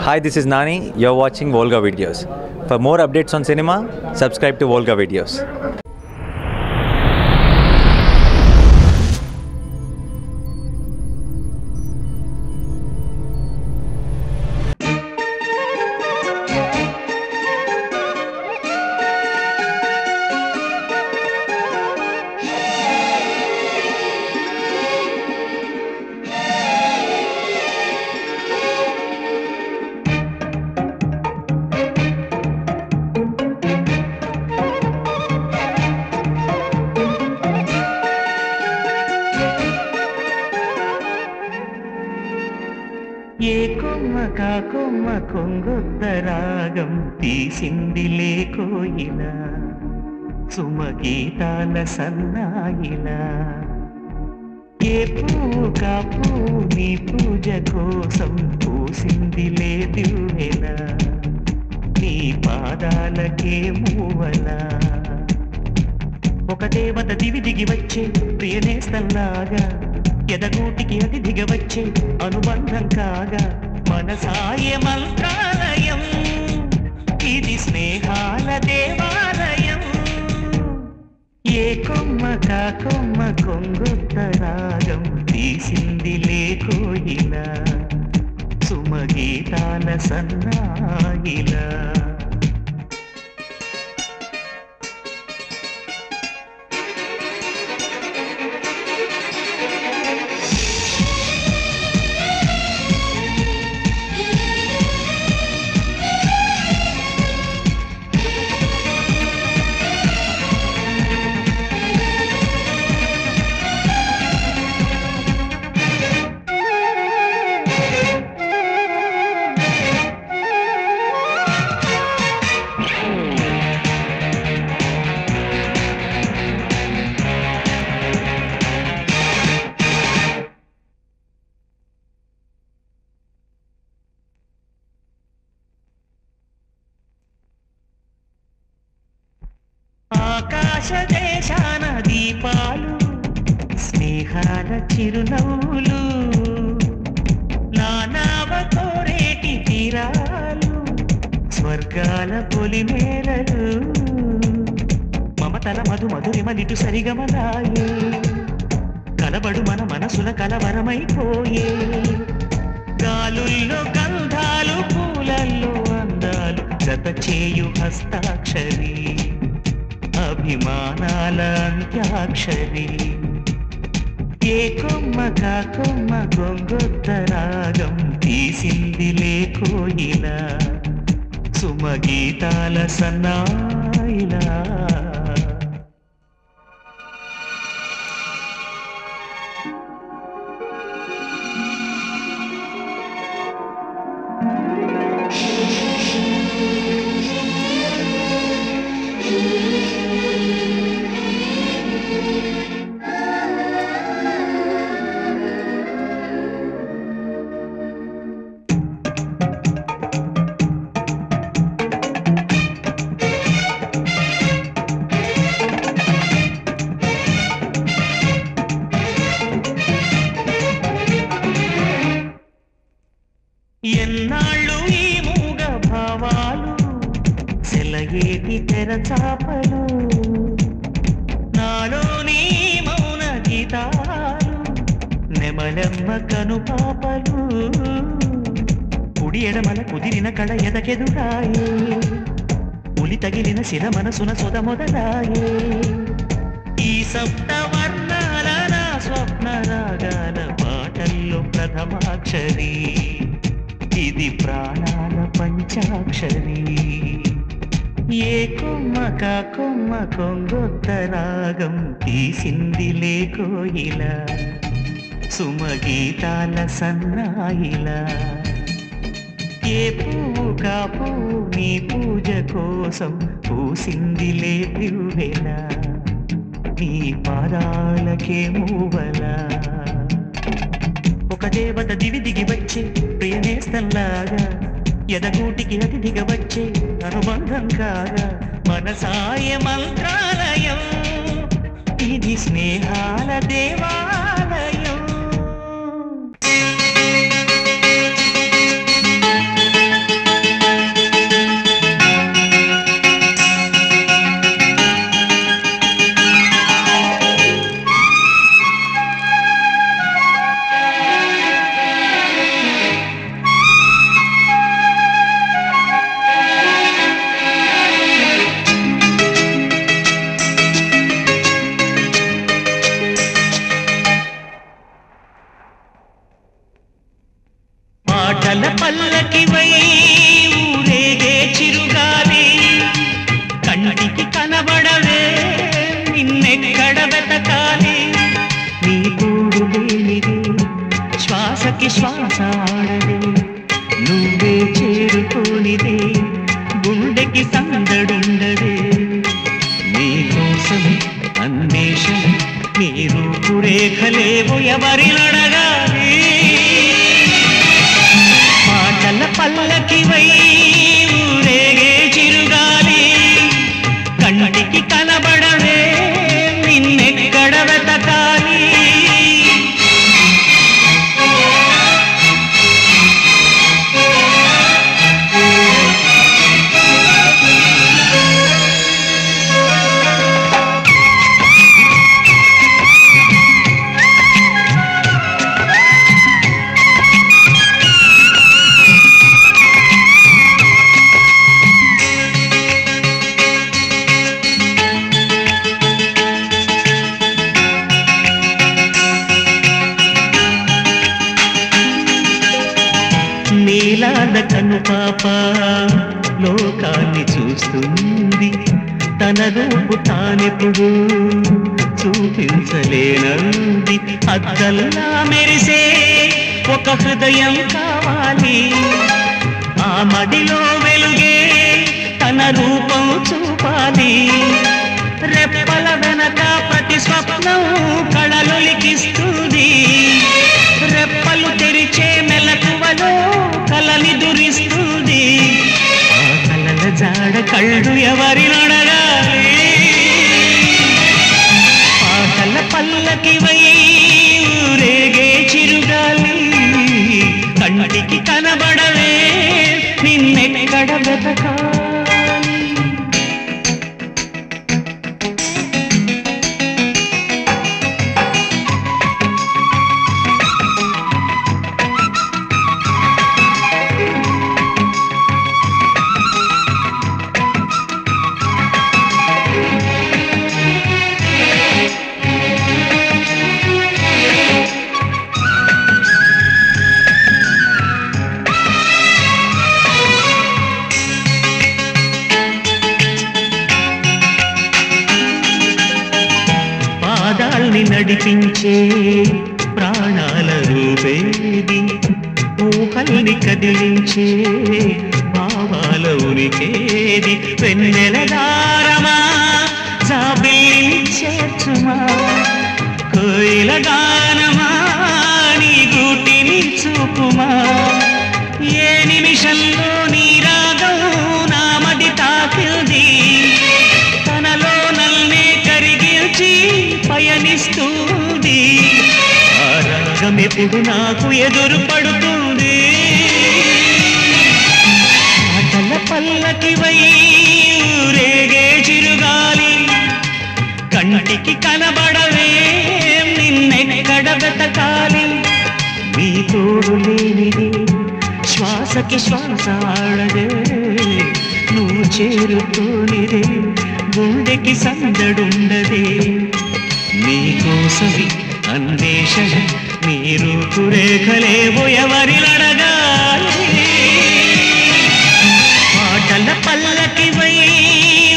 Hi, this is Nani. You're watching Volga Videos. For more updates on cinema, subscribe to Volga Videos. ఏ కొమ్మ కాకొమ్మ కొంగొత్త రాగం తీసిందిలే కోయిల సుమగీతాల సన్నాయిల ఏ పువ్వు కాపు నీ పూజ కోసం పూసిందిలే దివ్వెల నీ పాదాలకే మూవల ఒక దేవత దివి దిగి వచ్చే ప్రియనేస్తంలాగా ఎదగూటికి అతిథిగా వచ్చే అనుబంధం కాగా మనసాయ మంత్రాలయం ఇది స్నేహాల దేవాలయం ఏ కొమ్మ కాకొమ్మ కొంగొత్త రాగం తీసిందిలే కోయిల సుమగీతాల సన్నాయిల ఆకాశ దేశాన దీపాలు స్నేహాల చిరునవ్వులు నానావ కోరేటి తీరాలు స్వర్గాల పొలిమేరలు మమతల మధు మధురిమలిటు సరిగమలాయే కలబడు మన మనసుల కలవరమైపోయే గాలుల్లో గంధాలు పూలల్లో అందాలు జత చేయు హస్తాక్షరి అభిమానాల అంత్యాక్షరి ఏ కొమ్మ కాకొమ్మ కొంగొత్త రాగం తీసిందిలే కోయిల సుమగీతాల సన్నాయిల ఎన్నాళ్ళు ఈ మూగ భావాలు సెలయేటి తెరచాపలు నాలోని మౌన గీతాలు నెమలమ్మ కనుపాపలు కుడి ఎడమల కుదిరిన కళ ఎదకెదురాయే ఉలి తగిలిన శిల మనసున సొద మొదలాయే ఈ సప్త వర్ణాల నా స్వప్న రాగాల పాటల్లో ప్రథమాక్షరి ఇది ప్రాణాల పంచాక్షరి ఏ కొమ్మ కాకొమ్మ కొంగొత్త రాగం తీసిందిలే కోయిల సుమగీతాల సన్నాయిల ఏ పువ్వు కాపు నీ పూజ కోసం పూసిందిలే దివ్వెల నీ పాదాలకే మూవల ఒక దేవత దివి దిగి వచ్చే ప్రియనేస్తంలాగా ఎదగూటికి అతిథిగా వచ్చే అనుబంధం కాగా మనసాయ మంత్రాలయం ఇది స్నేహాల దేవాలయం పాటల పల్లకివై ఊరేగే చిరుగాలి కంటికి కనబడవే నిన్నెక్కడ వెతకాలి నీ తోడు లేనిది శ్వాసకి శ్వాస ఆడదే నువ్వే చేరుకోనిదే గుండెకి సందడుండదే నీ కోసం అన్వేషణ నీ రూపురేఖలేవు ఎవరినడగాలి పాటల పల్లకివై ఊరేగే చిరుగాలి కంటికి కనబడవే నిన్నెక్కడ వెతకాలి నీలాల కను పాప లోకాన్ని చూస్తుంది తన రూపు తానెప్పుడు చూపించలేనంది అద్దల్లా మెరిసే ఒక హృదయం కావాలి ఆ మదిలో వెలుగే తన రూపం చూపాలి రెప్పల వెనక ప్రతి స్వప్నం కళలొలికిస్తుంది రెప్పలు తెరిచే మెలకువలో కలని దురిస్తుంది ఆ కలల జాడ కళ్ళు ఎవరినడగాలి పాటల పల్లకివై ఊరేగే చిరుగాలి కంటికి కనబడవే నిన్నెక్కడ వెతకాలి పాదాల్ని నడిపించే ప్రాణాల రూపేది ఊహల్ని కదిలించే భావాల ఉనికేది వెన్నెల దారమా జాబిల్లి చేర్చుమా కోయిల గానమా నీ గూటిని చూపుమా ఏ నిమిషంలో నీ రాగం నామది తాకింది తనలో నల్నే కరిగిల్చి పయనిస్తుంది ఆ రాగం ఎప్పుడు నాకు ఎదురు పడుతుంది పాటల పల్లకివై ఊరేగే చిరుగాలి కంటికి కనబడవే నిన్నెక్కడ వెతకాలి నీ తోడు లేనిది శ్వాసకి శ్వాస ఆడదే నువ్వు చేరుకోనిదే గుండెకి సందడుండదే నీ కోసమి అన్వేషణ నీ రూపురేఖలేవో ఎవరినడగాలి పాటల పల్లకివై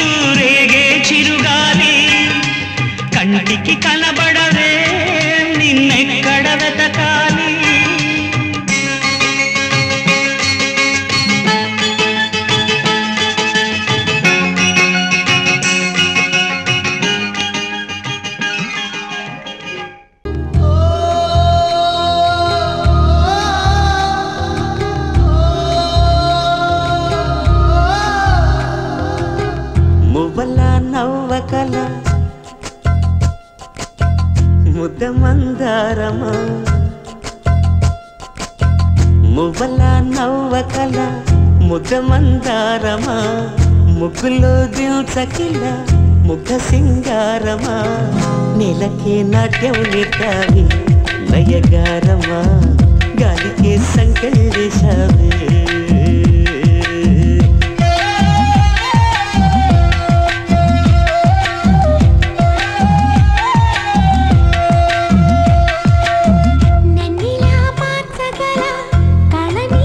ఊరేగే చిరుగాలి కంటికి కనబడవే నిన్నెక్కడ వెతకాలి మువ్వల నవ్వకల ముద్ద మందారమా మువ్వల నవ్వకల ముద్ద మందారమా ముగ్గులో దిల్చకిల ముగ్ధ సింగారమా నెలకే నాట్యం నెట్టావి లయగారమా గాలికే సంకల్లేశావే నన్నిలా మార్చగల కళని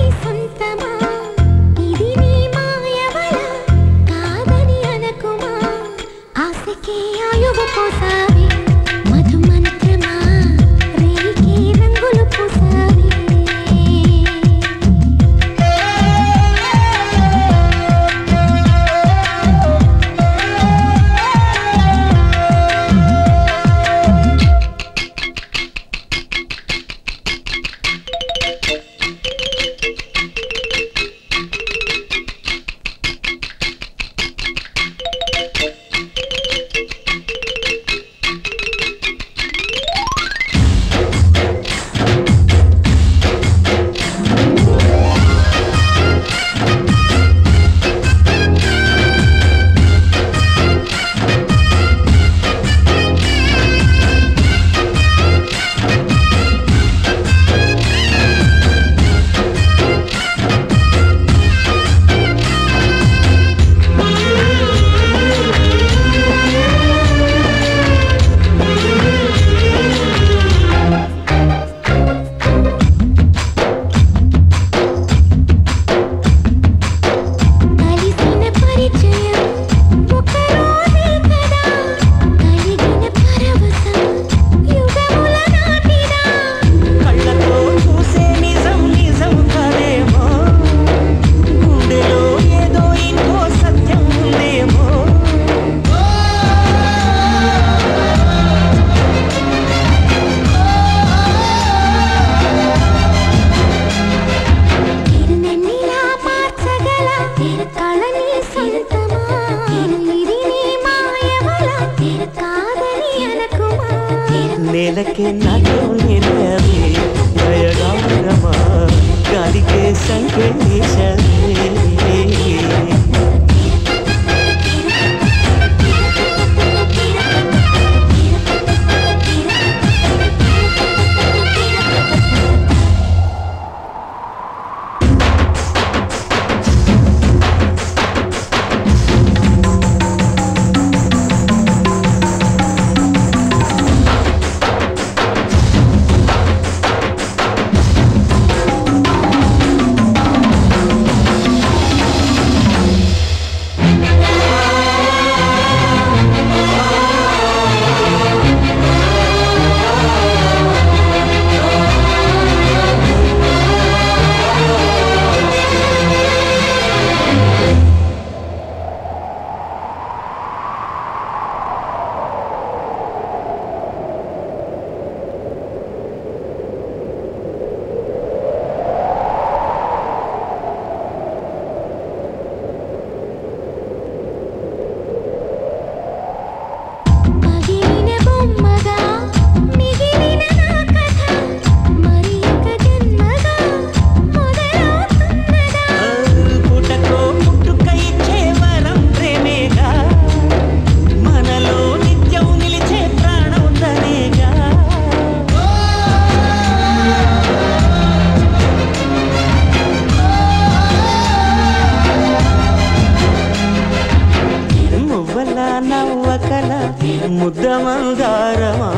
ముద్ద మందారమా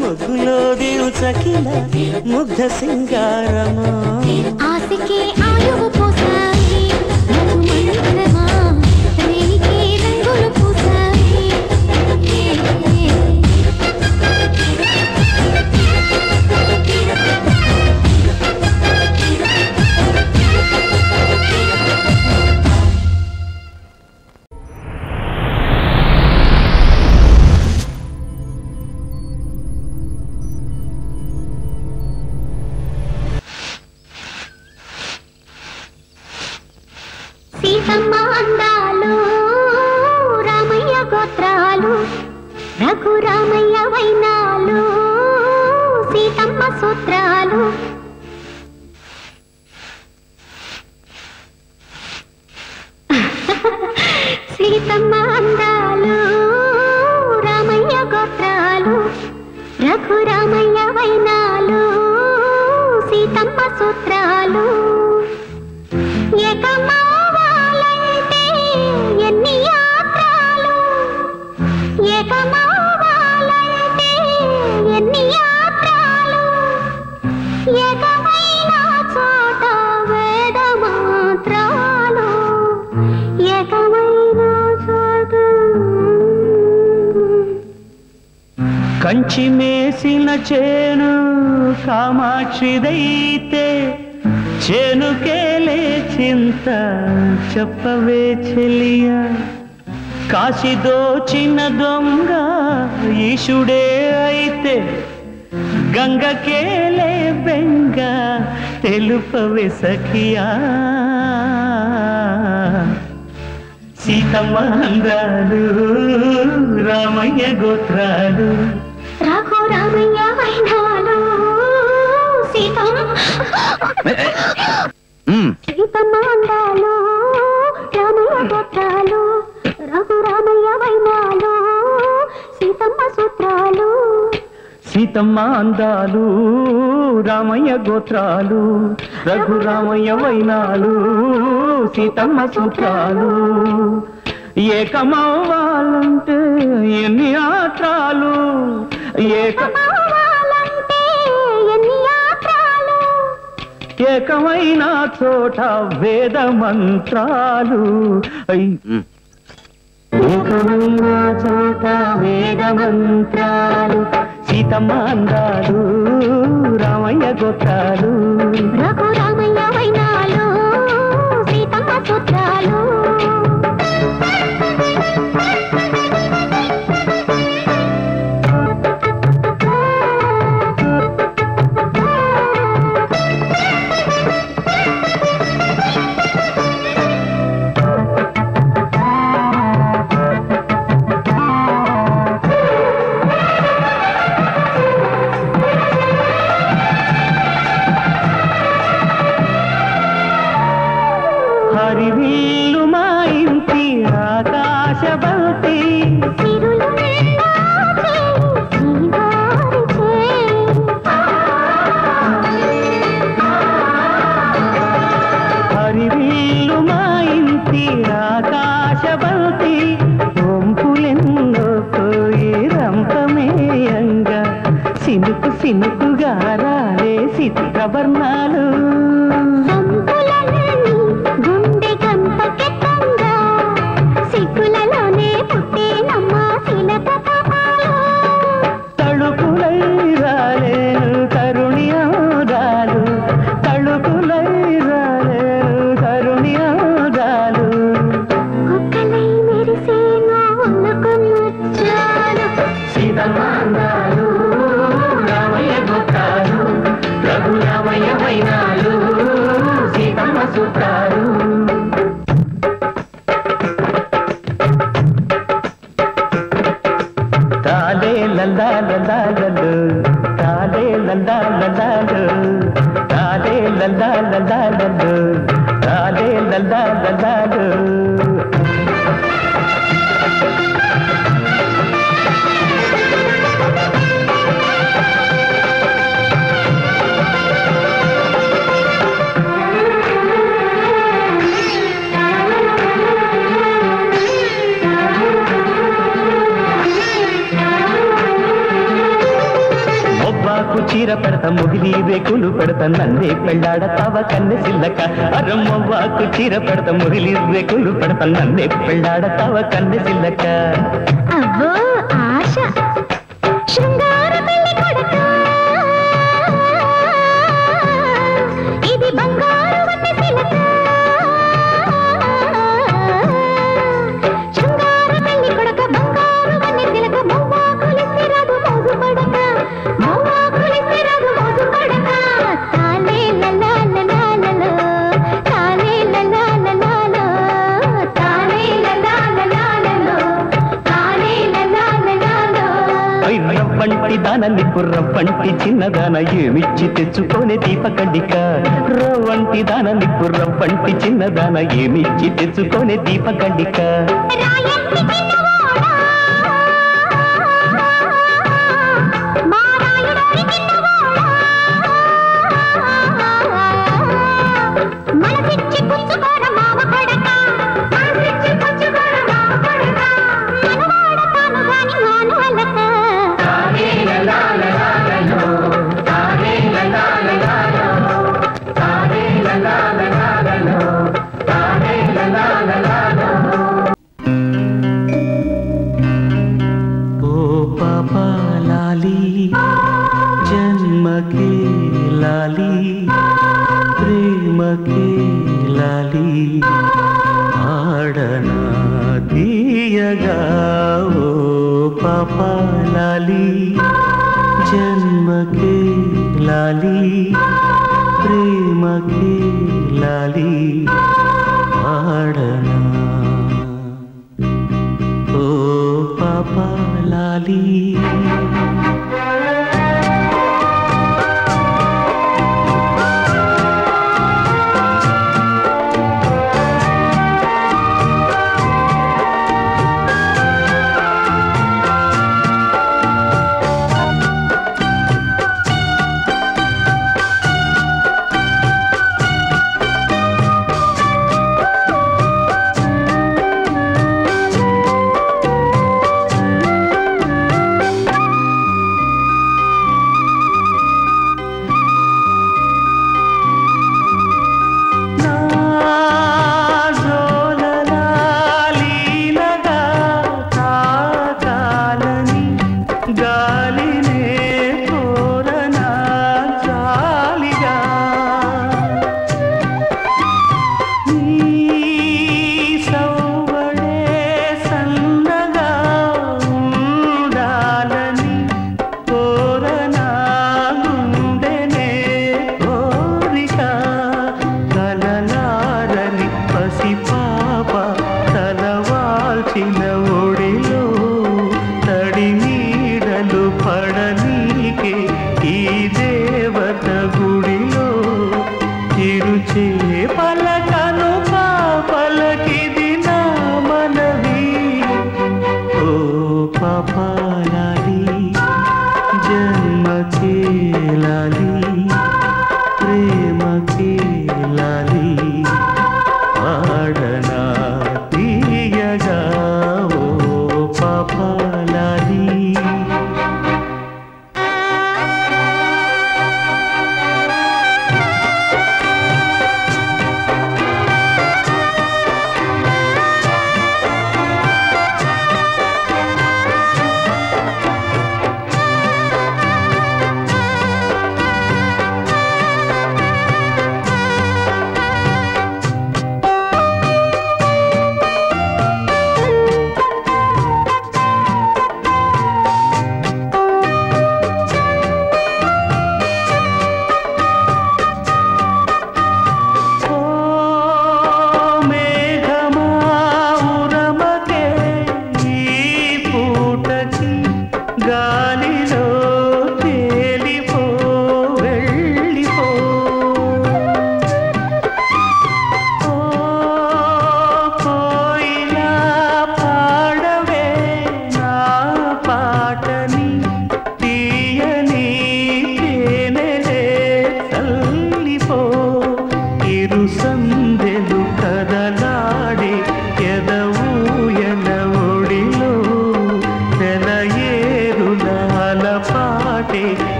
ముగ్గులో దిల్చకిల ముగ్ధ సింగారమా ఆశకే ఆయువు పోసాయి నాకు మంత్రమా రేయికే రంగులు పూసాయి సీతమ్మ అందాలు రామయ్య గోత్రాలు రఘురామయ్య వైనాలు సీతమ్మ సూత్రాలు సీతమ్మ అందాలు రామయ్య గోత్రాలు రఘురామయ్య వైనాలు సీతమ్మ సూత్రాలు ఏకమవ్వాలంటే ఎన్ని యాత్రలు ఏకమవ్వాలంటే ఎన్ని యాత్రలు ఏకమైన చోట వేద మంత్రాలు ఏకమైన చోట కంచి మేసిన చేను కామాక్షిదైతే చేనుకేలే చింత చెప్పవే చెలియా కాశీ దోచిన దొంగ ఈశుడే అయితే గంగకేలే బెంగ తెలుపవే సఖియా సీతమ్మ అందాలు రామయ్య గోత్రాలు రఘురామయ్య వైనాలు సీతమ్మ అందాలు రామయ్య గోత్రాలు రఘురామయ్య వైనాలు సీతమ్మ సూత్రాలు సీతమ్మ అందాలు రామయ్య గోత్రాలు రఘురామయ్య వైనాలు సీతమ్మ సూత్రాలు ఏకమవ్వాలంటే ఎన్ని యాత్రలు ఏకమవ్వాలంటే ఎన్ని యాత్రలు ఏకమైన చోట వేద మంత్రాలు ఏకమైన చోట వేద మంత్రాలు సీతమ్మ అందాలు రామయ్య గోత్రాలు రఘురామయ్య వైనాలు సీతమ్మ సూత్రాలు హరివిల్లు మా ఇంటి ఆకాశబంతి సిరులు నిండా హరివిల్లు మా ఇంటి ఆకాశబంతి ఒంపులెన్నో పోయి రంపమేయంగా సినుకు సినుకుగా రాలే చిత్రవర్ణాలు గుండె గంపకెత్తంగా సిగ్గులలోనే పుట్టేనమ్మ శిలక కథలు తళుకులై రాలేను తరుణి ఆదాలు తళుకులై రాలేను తరుణి ఆదాలు కుక్కలై మెరిసేను ఒళ్ళుకొన్నొచ్చాను సీతమ్మ అందాలు రామయ్య గోత్రాలు రఘురామయ్య వైనాలు సీతమ్మ సూత్రాలు తాలే లందా లందాలు తాలే లందా లందాలు తాలే లందా లందాలు తాలే లందా లందాలు చీర పెడతా ముగిలి రేకులు పెడతా నన్నే పెళ్ళాడతావ కన్నె సిల్లక అరమ్మవ్వాకు చీర పెడతా ముగిలి రేకులు పెడతా నన్నే పెళ్ళాడతావ కన్నె సిల్లక అవ్వో ఆశ శృంగార పెళ్లి కొడక ఇది బంగారు వన్నె సిలక శృంగార పెళ్లి కొడక బంగారు వన్నె సిలక మౌవా కొలిస్తే రాదు మోజు పడక మౌవా కొలిస్తే రాదు మోజు పడక తాలే లలా లలా లలా తాలే లలా లలా లలా తాలే లలా లలా లలా తాలే లలా లలా లలా రవ్వంటి దానాన్ని రవ్వంటి చిన్నదాన ఏమిచ్చి తెచ్చుకోనే దీపకండిక రవ్వంటి దానాన్ని రవ్వంటి చిన్నదాన ఏమిచ్చి తెచ్చుకోనే దీపకండిక రాయంటి చిన్నవాడా మారాయుడోరి చిన్నవాడా మనసిచ్చి పుచ్చుకోర మావ కొడక మనసిచ్చి పుచ్చుకోర మావ కొడక మనవాడ తాను గాని మాను అలక తానే లలా లలా లలో తానే లలా లలా లలో తానే లలా లలా లలో తానే లలా లలా లలో ఓ పాపా లాలి జన్మకే లాలి ప్రేమకే లాలి ఆడనా తీయగా ఓ పాపా లాలి జన్మకే లాలి ప్రేమకే లాలి ఆడనా ఓ పాపా లాలి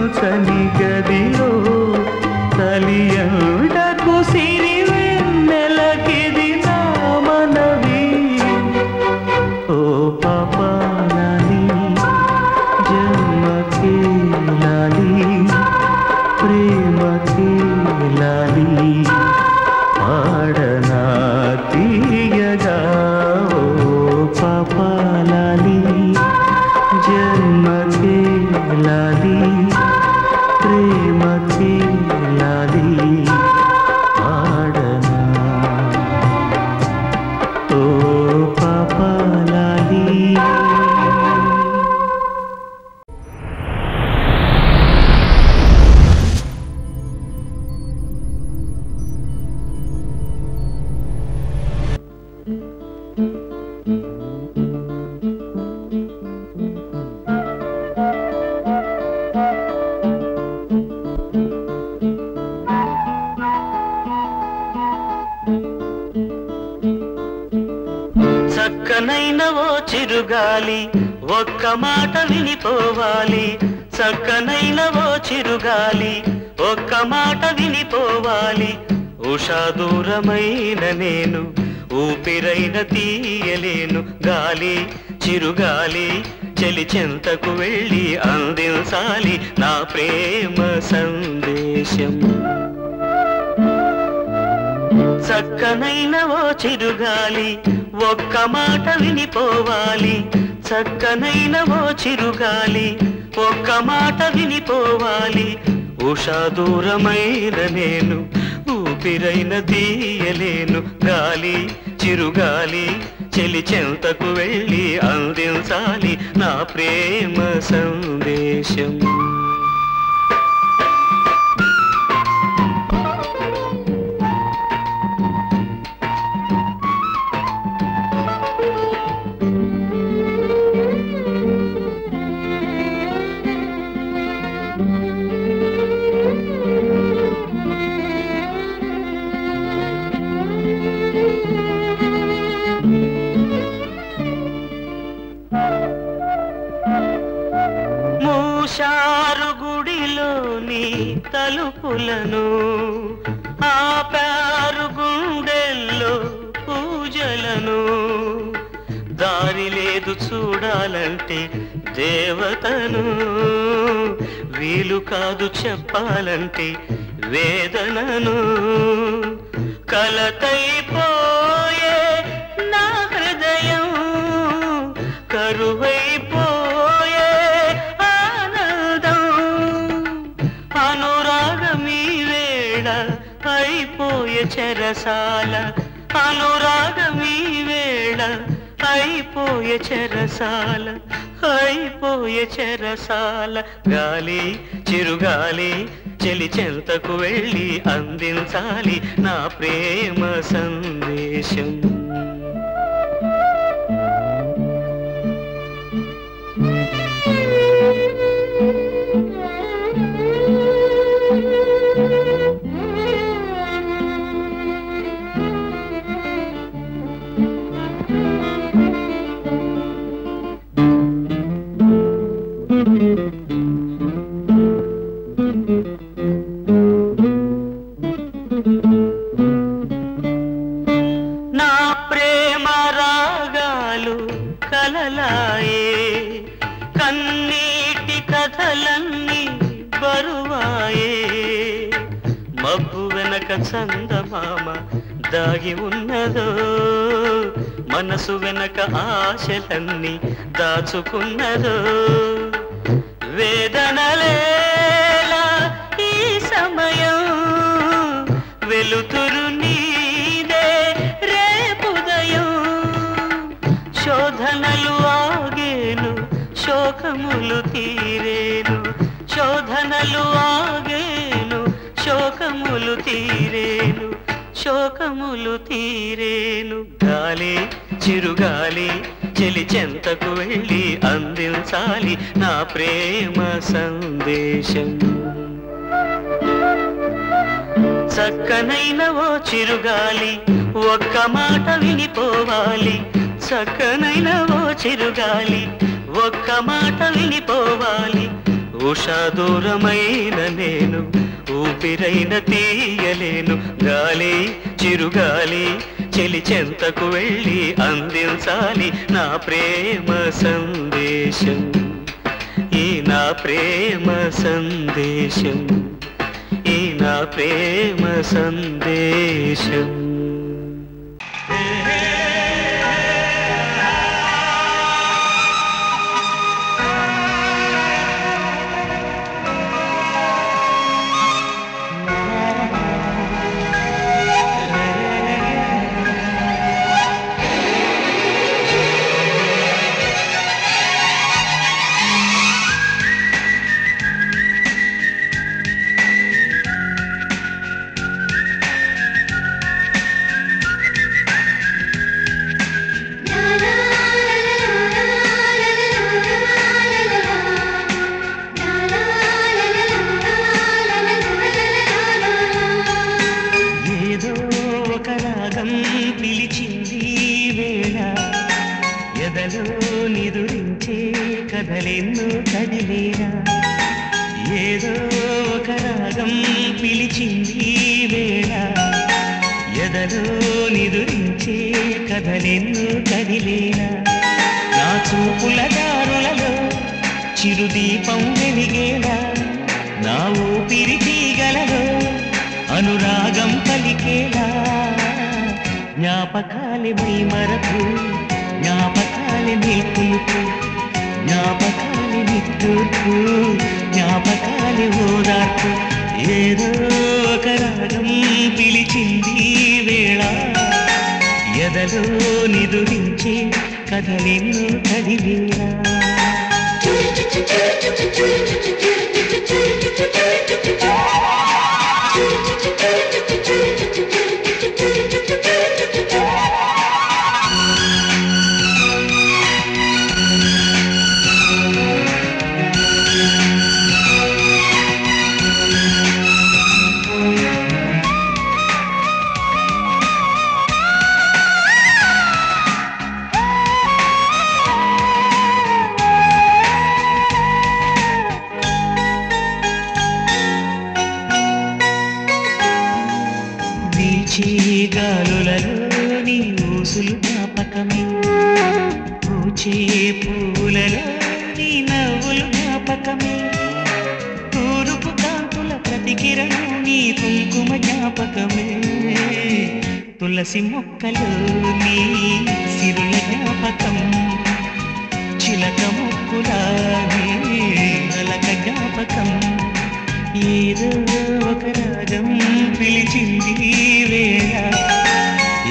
పలుచని గదిలో కలియండకు సిరి వెన్నెలకిది నా మనవి. ఓ పాపాలని జన్మకి లాలి ప్రేమకి లాలి పాడనా తీయగా. ఓ పాపాలని జన్మకి లాలి ప్రేమకి లాలి పాడనా. ఓ పాపాలని. చక్కనైన ఓ చిరుగాలి ఒక్క మాట వినిపోవాలి. చక్కనైన ఓ చిరుగాలి ఒక్క మాట వినిపోవాలి. ఉషా దూరమైన నేను ఊపిరైన తీయలేను. గాలి చిరుగాలి చెలి చెంతకు వెళ్ళి అందించాలి నా ప్రేమ సందేశం. చక్కనైన ఓ చిరుగాలి ఒక్క మాట వినిపోవాలి. చక్కనైన ఓ చిరుగాలి ఒక్క మాట వినిపోవాలి. ఉషా దూరమైన నేను ఊపిరైన తీయలేను. గాలి చిరుగాలి చెలి చెంతకు వెళ్ళి అందించాలి నా ప్రేమ సందేశం. మూషారు గుడిలోని తలుపులను ఆపారు గుండెల్లో పూజలను. దారి లేదు చూడాలంటే దేవతను, వీలు కాదు చెప్పాలంటే వేదనను. కలతైపోయే నా హృదయం కరువైపోయే ఆనందం. అనురాగమీ వేళ అయిపోయే చెరసాల. అనురాగమీ వేళ అయిపోయే చెరసాల. అయిపోయే చెరసాల. గాలి చిరుగాలి చెలి చెంతకు వెళ్ళి అందించాలి నా ప్రేమ సందేశం. నా ప్రేమ రాగాలు కలలాయే, కన్నీటి కథలన్నీ బరువాయే. మబ్బు వెనక చందమామ దాగి ఉన్నదో, మనసు వెనక ఆశలన్నీ దాచుకున్నదో. వేదనలేలా ఈ సమయం, వెలుతురు నీదే రేపుదయం. శోధనలు ఆగేను, శోకములు తీరేను. శోధనలు ఆగేను, శోకములు తీరేను. శోకములు తీరేను. గాలి చిరుగాలి చెలి చెంతకు వెళ్ళి అందించాలి నా ప్రేమ సందేశం. చక్కనైన ఓ చిరుగాలి ఒక్క మాట వినిపోవాలి. చక్కనైన ఓ చిరుగాలి ఒక్క మాట వినిపోవాలి. ఉషా దూరమైన నేను ఊపిరైన తీయలేను గాలి చిరుగాలి చెలి చెంతకు వెళ్ళి అందించాలి నా ప్రేమ సందేశం ఈ నా ప్రేమ సందేశం ఈ నా ప్రేమ సందేశం పిలిచింది వేళ ఎదలో నిదురించే కథలెన్నో కదిలేనా ఏదో ఒక రాగం పిలిచింది వేళ ఎదలో నిదురించే కథలెన్నో కదిలేనా నా చూపుల దారులలో చిరుదీపం వెలిగేలా నా ఊపిరి తీగలలో అనురాగం పలికేలా జ్ఞాపకాలే మై మరకు జ్ఞాపకాలే మేల్కొలుపు జ్ఞాపకాలే నిట్టూర్పు జ్ఞాపకాలే ఓదార్పు ఏదో ఒక రాగం పిలిచింది వేళ ఎదలో నిదురించే కథలెన్నో కదిలేలా గాలులలో నీ ఊసులు జ్ఞాపకమే పూచే పూలలో నీ నవ్వులు జ్ఞాపకమే తూరుపు కాంతుల ప్రతికిరణం నీ కుంకుమ జ్ఞాపకమే తులసి మొక్కలో నీ సిరుల జ్ఞాపకం చిలక మొక్కులా నీ నలక జ్ఞాపకం ఏదో ఒక రాగం పిలిచింది వేళ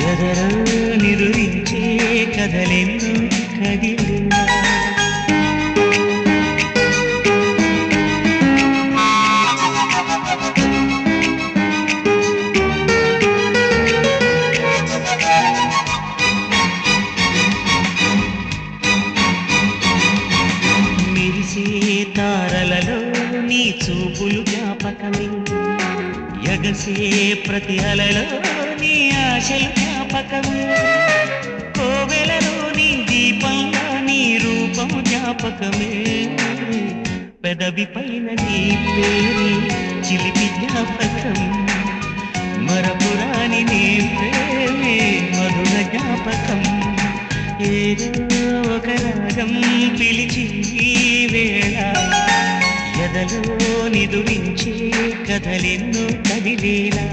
ఎదరో నిదురించే కథలెన్నో కదిలేనా మెరిసే తారలలో నీ చూపులు జ్ఞాపకమే ఎగసే ప్రతి అలలో నీ ఆశలు జ్ఞాపకమే కోవెలలో నీ దీపంలో నీ రూపం జ్ఞాపకమే పెదవి పైన నీ పేరు చిలిపి జ్ఞాపకం మరపురాని నీ ప్రేమే మధుర జ్ఞాపకం ఏదో ఒక రాగం పిలిచింది వేళ ఎదలో నిదురించే కథలెన్నో కదిలేలా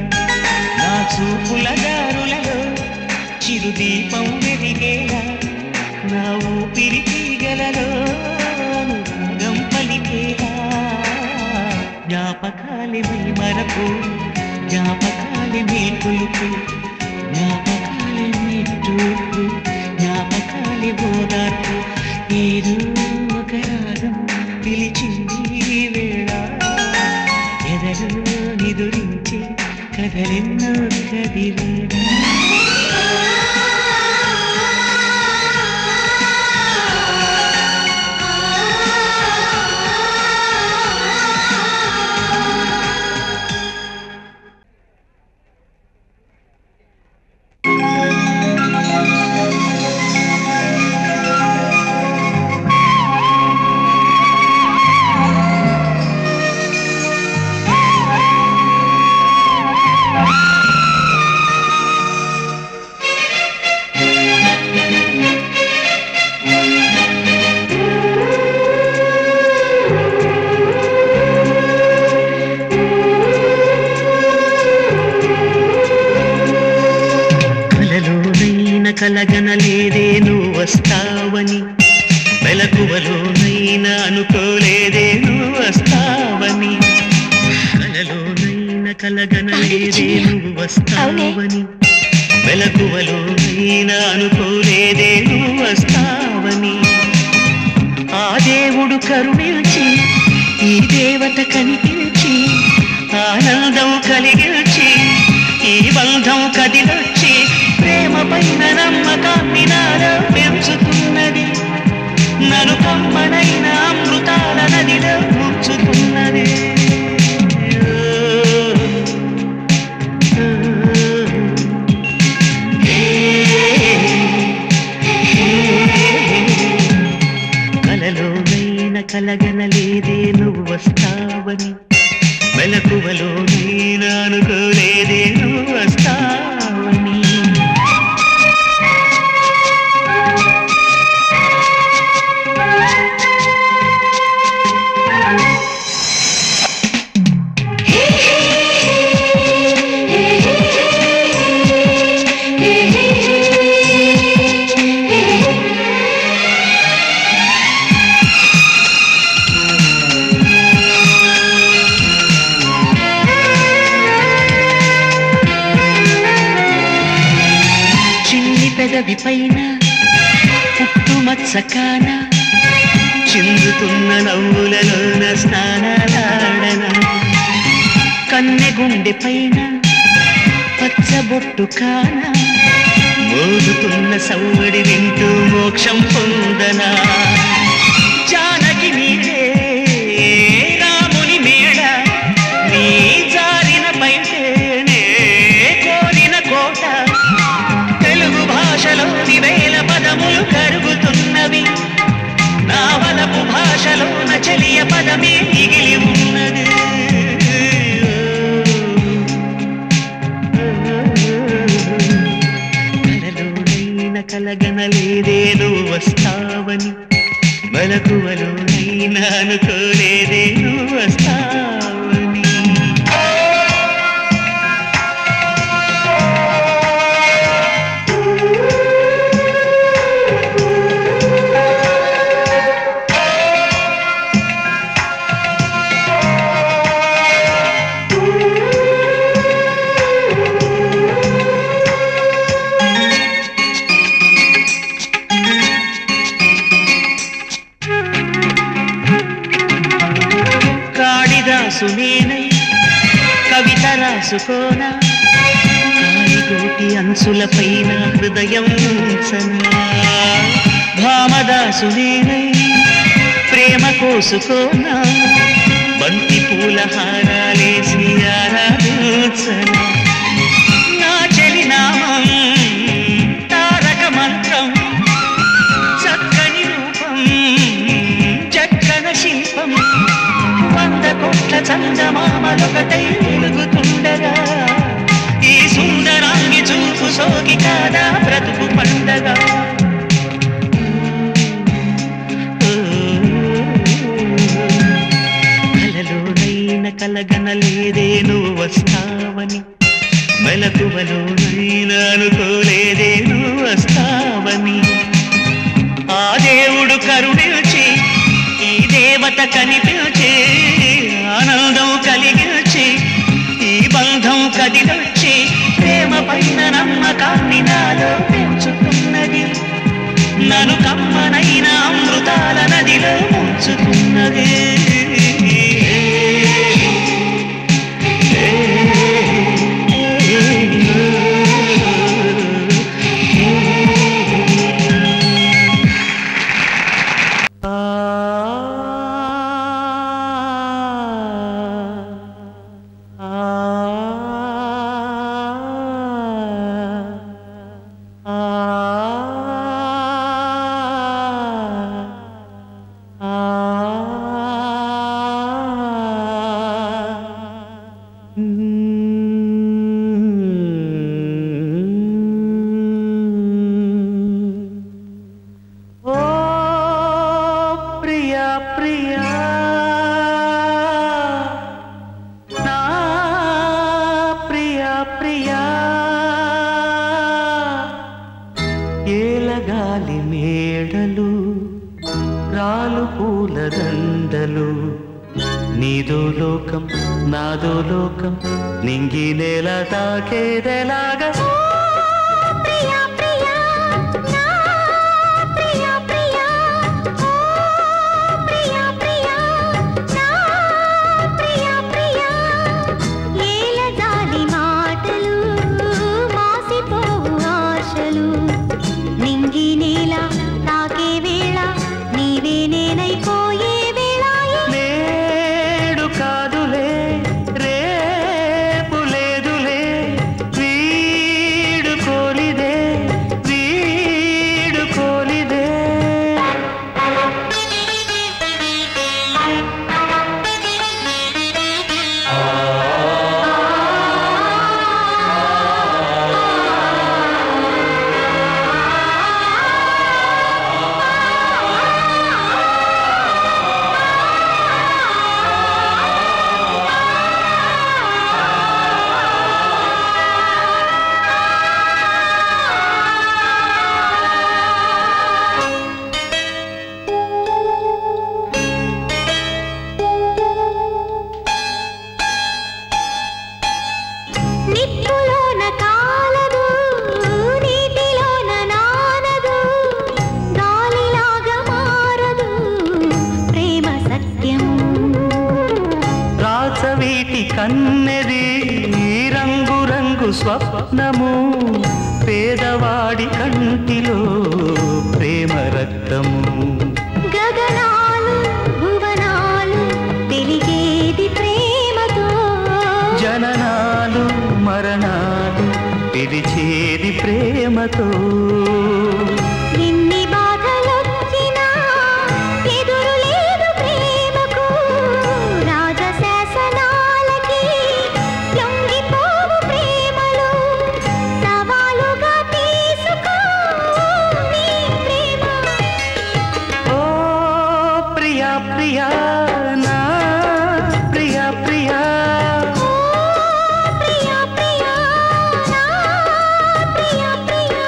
నా చూపుల దారులలో చిరుదీపం వెలిగేలా నా ఊపిరి తీగలలో అనురాగం పలికేలా జ్ఞాపకాలే మై మరకు జ్ఞాపకాలే మేల్కొలుపు జ్ఞాపకాలే నిట్టూర్పు జ్ఞాపకాలే ఓదార్పు ఏదో ఒక రాగం పిలిచింది వేళ ఎదలో నిదురించి కథలెన్నో కదిలేనా కలగనలేదే నువ్వు వస్తావని మెలకువలోనైనా అనుకోలేదే నువ్వు వస్తావని కలలోనైనా కలగనలేదే నువ్వు వస్తావని మెలకువలోనైనా అనుకోలేదే నువ్వు వస్తావని ఆ దేవుడు కరుణించి ఈ దేవత కనిపించి ఆనందం కలిగించి ఈ బంధం కదిలొచ్చి ప్రేమ పైన నమ్మకాన్ని నాలో పెంచుతున్నది నన్ను కమ్మనైన అమృతాల నదిలో ముంచుతున్నది కలలోనైన కలగనలేదే నువ్వు వస్తావని మెలకువలోనైనా అనుకోలేదే నువ్వు వస్తావని పెదవి పైన పుట్టుమచ్చకాన చిందుతున్న నవ్వులలోన స్నానాలాడన కన్నె గుండె పైన పచ్చబొట్టు కాన మోదుతున్న సవ్వడి వింటూ మోక్షం పొందనా జానకి నీడే రాముని మేడ నీ జారిన పైనే కోరిన కోట తెలుగు భాషలోని వేల పదములు కరుగుతున్నవి నా వలపు భాషలోన చెలియ పదమే మిగిలి ఉన్నది కలలోనైన కలగనలేదే నువ్వు వస్తావని మెలకువలోనైనా అనుకోలేదే నువ్వు వస్తావని నేనై కవిత రాసుకోనా కాలిగోటి అంచుల పైన హృదయం ఉంచనా భామదాసు నేనై ప్రేమ కోసుకోనా బంతి పూల హారాలేసి ఆరాధించనా నా చెలి నామం తారక మంత్రం చక్కని రూపం చక్కన శిల్పం వంద కోట్ల చందమామలొకటై వెలుగుతుండగా ఈ సుందరాంగి చూపు సోకి కాదా బ్రతుకు పండగా కలలోనైన కలగనలేదే నువ్వు వస్తావని మెలకువలోనైనా అనుకోలేదే నువ్వు వస్తావని ఆ దేవుడు కరుణించి ఈ దేవత కనిపించి ఆనందం కలిగించి ఈ బంధం కదిలొచ్చి ప్రేమ పైన నమ్మకాన్ని నాలో పెంచుతున్నది నన్ను కమ్మనైన అమృతాల నదిలో ముంచుతున్నది ప్రియా నా నీదో లోకం నాదో లోకం నింగి నేల తాకేదెలాగా ప్రియా ప్రియా నా ప్రియా ప్రియా ఓ ప్రియా ప్రియా నా ప్రియా ప్రియా ఏలజాలి మాటలు మాసిపోవు ఆశలు నింగి నేల తాకే వేళ నీవే నేనైపోయే వేళ నేడు కాదులే రేపు లేదులే వీడు కోలిదే వీడు కోలిదే నిప్పులోన కాలదు నీటిలోన నానదు గాలిలాగా మారదు ప్రేమ సత్యం రాచవీటి కన్నెది రంగు రంగు స్వప్నము పేదవాడి కంటిలో ప్రేమ రక్తము గగనాలు భువనాలు పెరిగేది ప్రేమతో జననాలు మరణాలు పిలిచేది ప్రేమతో ఎన్ని బాధలొచ్చినా ఎదురు లేదు ప్రేమకు రాజశాసనాలకి లొంగిపోవు ప్రేమలు సవాలుగా తీసుకో నీ ప్రేమ ఓ ప్రియా ప్రియా నా ప్రియా ప్రియా ప్రియా ప్రియా నా ప్రియా ప్రియా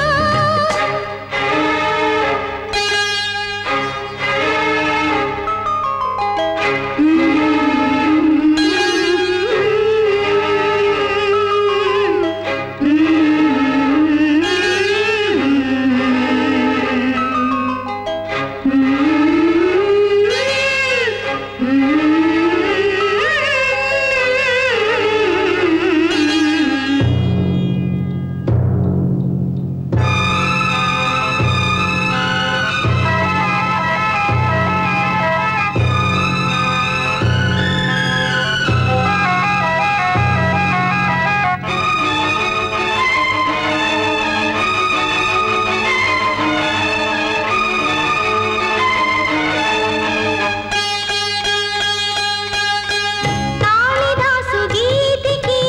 కాళిదాసు గీతికి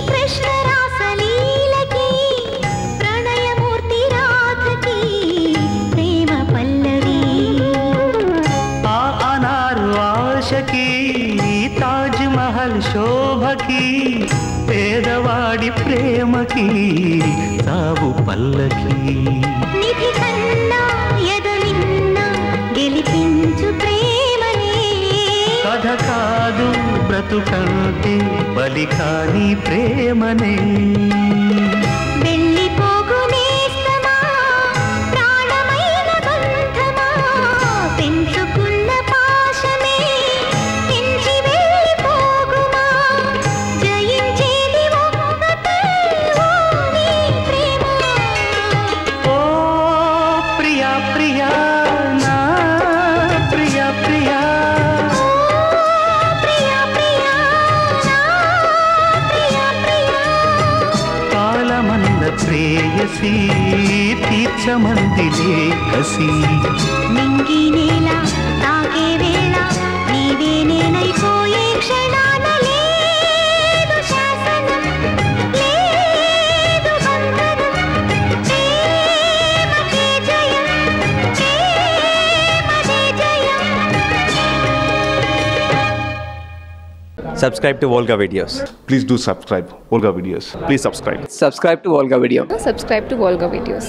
కృష్ణ రాసలీలకి ప్రణయమూర్తి రాధకి ప్రేమ పల్లవి ఆ అనారు ఆశకి తాజ్ మహల్ శోభకి పేదవాడి ప్రేమకి తావు పల్లకి నిధి కన్నా ఎదలిన్నా గెలిపించు ప్రేమనే కథ కాదు బ్రతుకంటే బలి కాని ప్రేమనే వెళ్ళిపోగు నేస్తమా ప్రాణమైన బంధమా పెంచుకున్న పాశమే పెంచి వెళ్ళిపోగుమా జయించేది ఒక్కటే ఓ నీ ప్రేమ ఓ ప్రియా ప్రియా నా ప్రియా ప్రియా ప్రియా ప్రియా నా ప్రియా ప్రియా కాలమంద ప్రేయసి తీర్చమందిలే కసి నింగి నేల తాకే వేళ నీవే నేనైపోయే క్షణాన లేదు శాసనం లేదు బంధనం ప్రేమకే జయం ప్రేమదే జయం Subscribe to Volga Videos. Please do subscribe Volga Videos. Please subscribe. subscribe to Volga Video. Subscribe to Volga Videos.